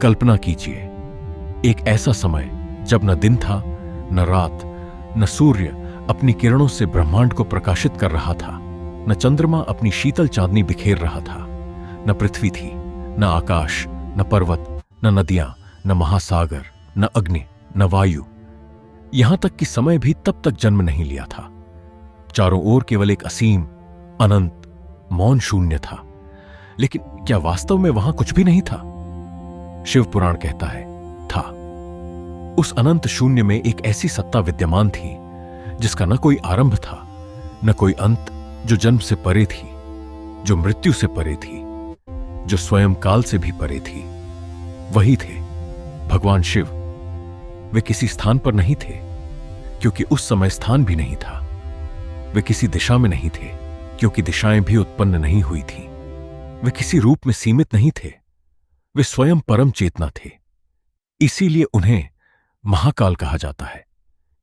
कल्पना कीजिए, एक ऐसा समय जब न दिन था, न रात, न सूर्य अपनी किरणों से ब्रह्मांड को प्रकाशित कर रहा था, न चंद्रमा अपनी शीतल चांदनी बिखेर रहा था, न पृथ्वी थी, न आकाश, न पर्वत, न नदियां, न महासागर, न अग्नि, न वायु, यहां तक कि समय भी तब तक जन्म नहीं लिया था। चारों ओर केवल एक असीम, अनंत, मौन शून्य था। लेकिन क्या वास्तव में वहां कुछ भी नहीं था? शिव पुराण कहता है, था। उस अनंत शून्य में एक ऐसी सत्ता विद्यमान थी जिसका न कोई आरंभ था, न कोई अंत, जो जन्म से परे थी, जो मृत्यु से परे थी, जो स्वयं काल से भी परे थी। वही थे भगवान शिव। वे किसी स्थान पर नहीं थे, क्योंकि उस समय स्थान भी नहीं था। वे किसी दिशा में नहीं थे, क्योंकि दिशाएं भी उत्पन्न नहीं हुई थीं। वे किसी रूप में सीमित नहीं थे। वे स्वयं परम चेतना थे। इसीलिए उन्हें महाकाल कहा जाता है,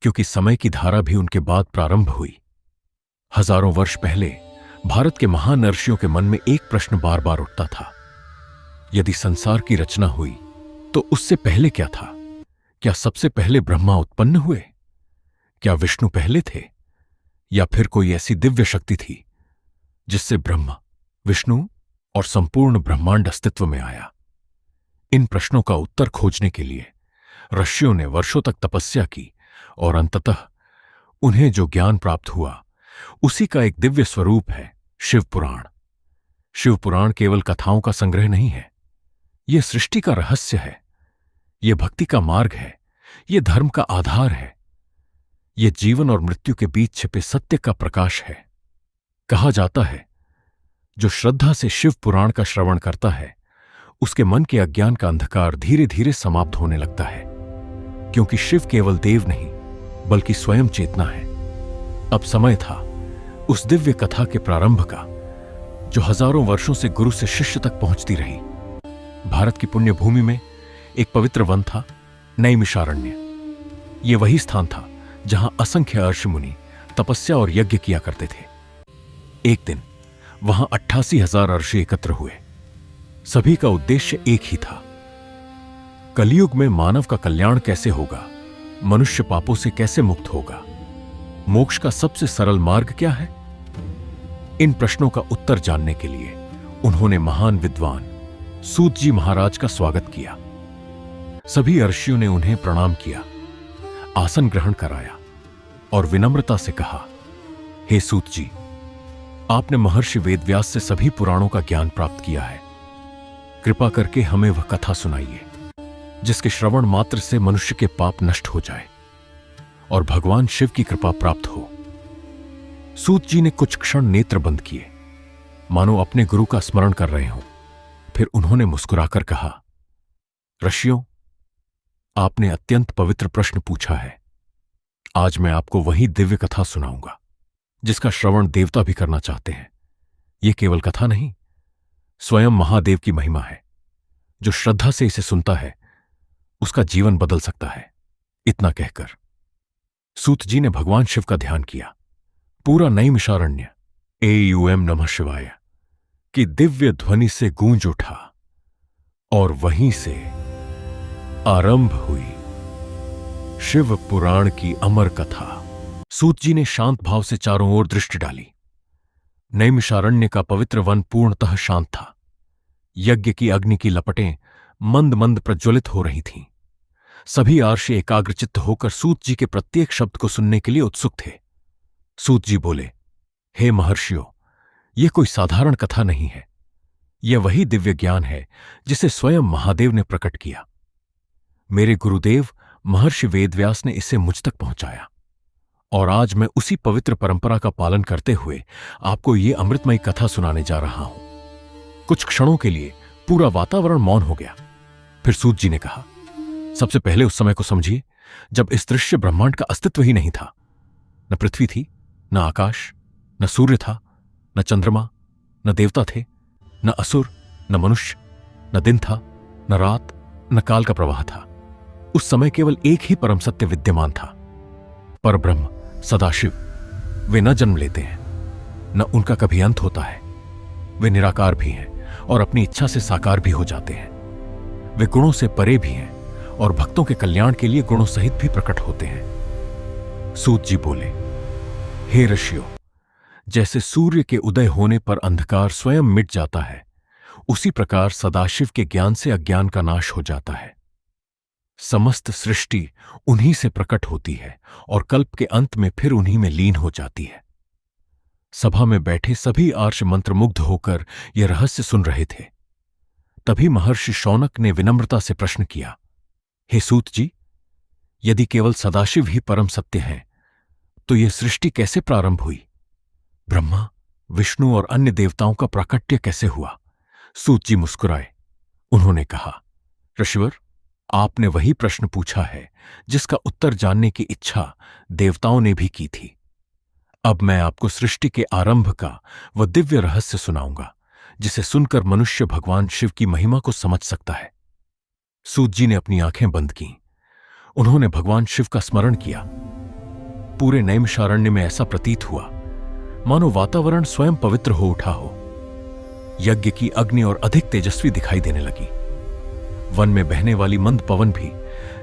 क्योंकि समय की धारा भी उनके बाद प्रारंभ हुई। हजारों वर्ष पहले भारत के महान ऋषियों के मन में एक प्रश्न बार बार उठता था, यदि संसार की रचना हुई तो उससे पहले क्या था? क्या सबसे पहले ब्रह्मा उत्पन्न हुए? क्या विष्णु पहले थे, या फिर कोई ऐसी दिव्य शक्ति थी जिससे ब्रह्मा, विष्णु और संपूर्ण ब्रह्मांड अस्तित्व में आया? इन प्रश्नों का उत्तर खोजने के लिए ऋषियों ने वर्षों तक तपस्या की और अंततः उन्हें जो ज्ञान प्राप्त हुआ उसी का एक दिव्य स्वरूप है शिव पुराण। शिव पुराण केवल कथाओं का संग्रह नहीं है, यह सृष्टि का रहस्य है, यह भक्ति का मार्ग है, यह धर्म का आधार है, यह जीवन और मृत्यु के बीच छिपे सत्य का प्रकाश है। कहा जाता है, जो श्रद्धा से शिव पुराण का श्रवण करता है उसके मन के अज्ञान का अंधकार धीरे धीरे समाप्त होने लगता है, क्योंकि शिव केवल देव नहीं बल्कि स्वयं चेतना है। अब समय था उस दिव्य कथा के प्रारंभ का, जो हजारों वर्षों से गुरु से शिष्य तक पहुंचती रही। भारत की पुण्य भूमि में एक पवित्र वन था, नैमिषारण्य। यह वही स्थान था जहां असंख्य ऋषि मुनि तपस्या और यज्ञ किया करते थे। एक दिन वहां 88,000 ऋषि एकत्र हुए। सभी का उद्देश्य एक ही था, कलयुग में मानव का कल्याण कैसे होगा, मनुष्य पापों से कैसे मुक्त होगा, मोक्ष का सबसे सरल मार्ग क्या है। इन प्रश्नों का उत्तर जानने के लिए उन्होंने महान विद्वान सूत जी महाराज का स्वागत किया। सभी ऋषियों ने उन्हें प्रणाम किया, आसन ग्रहण कराया और विनम्रता से कहा, हे सूत जी, आपने महर्षि वेदव्यास से सभी पुराणों का ज्ञान प्राप्त किया है। कृपा करके हमें वह कथा सुनाइए जिसके श्रवण मात्र से मनुष्य के पाप नष्ट हो जाए और भगवान शिव की कृपा प्राप्त हो। सूत जी ने कुछ क्षण नेत्र बंद किए, मानो अपने गुरु का स्मरण कर रहे हों। फिर उन्होंने मुस्कुराकर कहा, ऋषियों, आपने अत्यंत पवित्र प्रश्न पूछा है। आज मैं आपको वही दिव्य कथा सुनाऊंगा जिसका श्रवण देवता भी करना चाहते हैं। यह केवल कथा नहीं, स्वयं महादेव की महिमा है। जो श्रद्धा से इसे सुनता है उसका जीवन बदल सकता है। इतना कहकर सूत जी ने भगवान शिव का ध्यान किया। पूरा नैमिषारण्य एयूएम नमः शिवाय की दिव्य ध्वनि से गूंज उठा और वहीं से आरंभ हुई शिव पुराण की अमर कथा। सूत जी ने शांत भाव से चारों ओर दृष्टि डाली। नैमिषारण्य का पवित्र वन पूर्णतः शांत था। यज्ञ की अग्नि की लपटें मंद मंद प्रज्वलित हो रही थीं। सभी आर्षि एकाग्रचित्त होकर सूत जी के प्रत्येक शब्द को सुनने के लिए उत्सुक थे। सूत जी बोले, हे महर्षियों, यह कोई साधारण कथा नहीं है। यह वही दिव्य ज्ञान है जिसे स्वयं महादेव ने प्रकट किया। मेरे गुरुदेव महर्षि वेदव्यास ने इसे मुझ तक पहुंचाया और आज मैं उसी पवित्र परंपरा का पालन करते हुए आपको ये अमृतमयी कथा सुनाने जा रहा हूं। कुछ क्षणों के लिए पूरा वातावरण मौन हो गया। फिर सूत जी ने कहा, सबसे पहले उस समय को समझिए जब इस दृश्य ब्रह्मांड का अस्तित्व ही नहीं था। न पृथ्वी थी, न आकाश, न सूर्य था, न चंद्रमा, न देवता थे, न असुर, न मनुष्य, न दिन था, न रात, न काल का प्रवाह था। उस समय केवल एक ही परम सत्य विद्यमान था, परब्रह्म सदाशिव। वे न जन्म लेते हैं, न उनका कभी अंत होता है। वे निराकार भी हैं और अपनी इच्छा से साकार भी हो जाते हैं। वे गुणों से परे भी हैं और भक्तों के कल्याण के लिए गुणों सहित भी प्रकट होते हैं। सूत जी बोले, हे ऋषियों, जैसे सूर्य के उदय होने पर अंधकार स्वयं मिट जाता है, उसी प्रकार सदाशिव के ज्ञान से अज्ञान का नाश हो जाता है। समस्त सृष्टि उन्हीं से प्रकट होती है और कल्प के अंत में फिर उन्हीं में लीन हो जाती है। सभा में बैठे सभी आर्ष मंत्रमुग्ध होकर यह रहस्य सुन रहे थे। तभी महर्षि शौनक ने विनम्रता से प्रश्न किया, हे सूत जी, यदि केवल सदाशिव ही परम सत्य हैं, तो यह सृष्टि कैसे प्रारंभ हुई? ब्रह्मा, विष्णु और अन्य देवताओं का प्राकट्य कैसे हुआ? सूत जी मुस्कुराए। उन्होंने कहा, ऋषिवर, आपने वही प्रश्न पूछा है जिसका उत्तर जानने की इच्छा देवताओं ने भी की थी। अब मैं आपको सृष्टि के आरंभ का वह दिव्य रहस्य सुनाऊंगा, जिसे सुनकर मनुष्य भगवान शिव की महिमा को समझ सकता है। सूत जी ने अपनी आंखें बंद कीं। उन्होंने भगवान शिव का स्मरण किया। पूरे नैमिषारण्य में ऐसा प्रतीत हुआ मानो वातावरण स्वयं पवित्र हो उठा हो। यज्ञ की अग्नि और अधिक तेजस्वी दिखाई देने लगी। वन में बहने वाली मंद पवन भी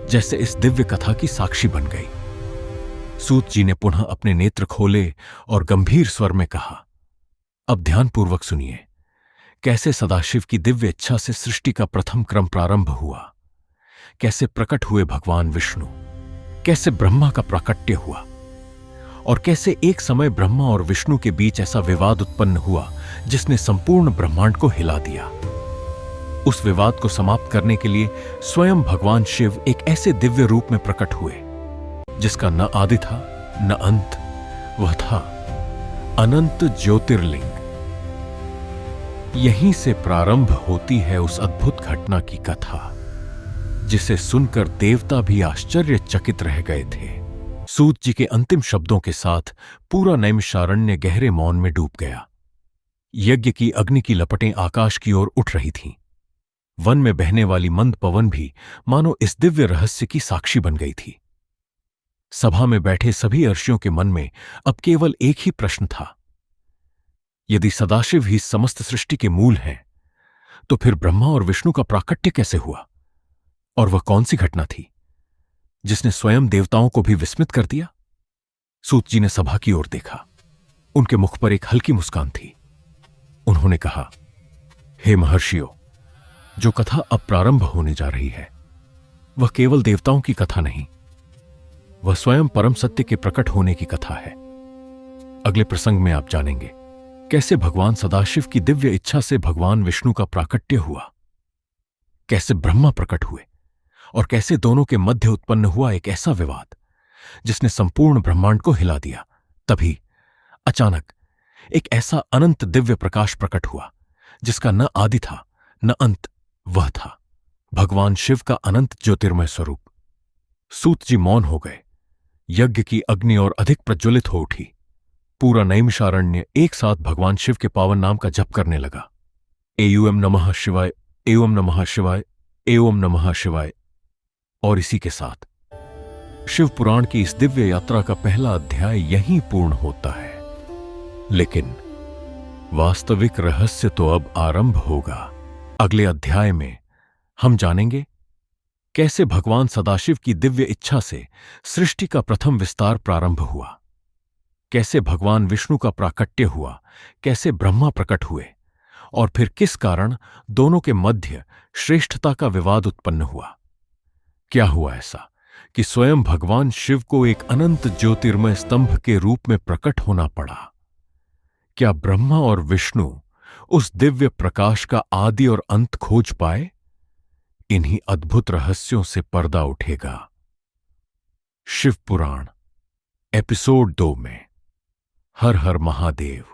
जैसे इस दिव्य कथा की साक्षी बन गई। सूत जी ने पुनः अपने नेत्र खोले और गंभीर स्वर में कहा, अब ध्यानपूर्वक सुनिए, कैसे सदाशिव की दिव्य इच्छा से सृष्टि का प्रथम क्रम प्रारंभ हुआ, कैसे प्रकट हुए भगवान विष्णु, कैसे ब्रह्मा का प्राकट्य हुआ और कैसे एक समय ब्रह्मा और विष्णु के बीच ऐसा विवाद उत्पन्न हुआ जिसने संपूर्ण ब्रह्मांड को हिला दिया। उस विवाद को समाप्त करने के लिए स्वयं भगवान शिव एक ऐसे दिव्य रूप में प्रकट हुए जिसका न आदि था न अंत। वह था अनंत ज्योतिर्लिंग। यहीं से प्रारंभ होती है उस अद्भुत घटना की कथा, जिसे सुनकर देवता भी आश्चर्यचकित रह गए थे। सूत जी के अंतिम शब्दों के साथ पूरा नैमिषारण्य गहरे मौन में डूब गया। यज्ञ की अग्नि की लपटें आकाश की ओर उठ रही थीं। वन में बहने वाली मंद पवन भी मानो इस दिव्य रहस्य की साक्षी बन गई थी। सभा में बैठे सभी अर्षियों के मन में अब केवल एक ही प्रश्न था, यदि सदाशिव ही समस्त सृष्टि के मूल हैं, तो फिर ब्रह्मा और विष्णु का प्राकट्य कैसे हुआ? और वह कौन सी घटना थी जिसने स्वयं देवताओं को भी विस्मित कर दिया? सूत जी ने सभा की ओर देखा। उनके मुख पर एक हल्की मुस्कान थी। उन्होंने कहा, हे महर्षियों, जो कथा अब प्रारंभ होने जा रही है वह केवल देवताओं की कथा नहीं, वह स्वयं परम सत्य के प्रकट होने की कथा है। अगले प्रसंग में आप जानेंगे कैसे भगवान सदाशिव की दिव्य इच्छा से भगवान विष्णु का प्राकट्य हुआ, कैसे ब्रह्मा प्रकट हुए और कैसे दोनों के मध्य उत्पन्न हुआ एक ऐसा विवाद जिसने संपूर्ण ब्रह्मांड को हिला दिया। तभी अचानक एक ऐसा अनंत दिव्य प्रकाश प्रकट हुआ जिसका न आदि था न अंत। वह था भगवान शिव का अनंत ज्योतिर्मय स्वरूप। सूत जी मौन हो गए। यज्ञ की अग्नि और अधिक प्रज्वलित हो उठी। पूरा नैमिषारण्य एक साथ भगवान शिव के पावन नाम का जप करने लगा। एवं नमः शिवाय, एवं नमः शिवाय, एवं नमः शिवाय। और इसी के साथ शिव पुराण की इस दिव्य यात्रा का पहला अध्याय यहीं पूर्ण होता है। लेकिन वास्तविक रहस्य तो अब आरंभ होगा। अगले अध्याय में हम जानेंगे कैसे भगवान सदाशिव की दिव्य इच्छा से सृष्टि का प्रथम विस्तार प्रारंभ हुआ, कैसे भगवान विष्णु का प्राकट्य हुआ, कैसे ब्रह्मा प्रकट हुए और फिर किस कारण दोनों के मध्य श्रेष्ठता का विवाद उत्पन्न हुआ। क्या हुआ ऐसा कि स्वयं भगवान शिव को एक अनंत ज्योतिर्मय स्तंभ के रूप में प्रकट होना पड़ा? क्या ब्रह्मा और विष्णु उस दिव्य प्रकाश का आदि और अंत खोज पाए? इन्हीं अद्भुत रहस्यों से पर्दा उठेगा शिव पुराण एपिसोड 2 में। हर हर महादेव।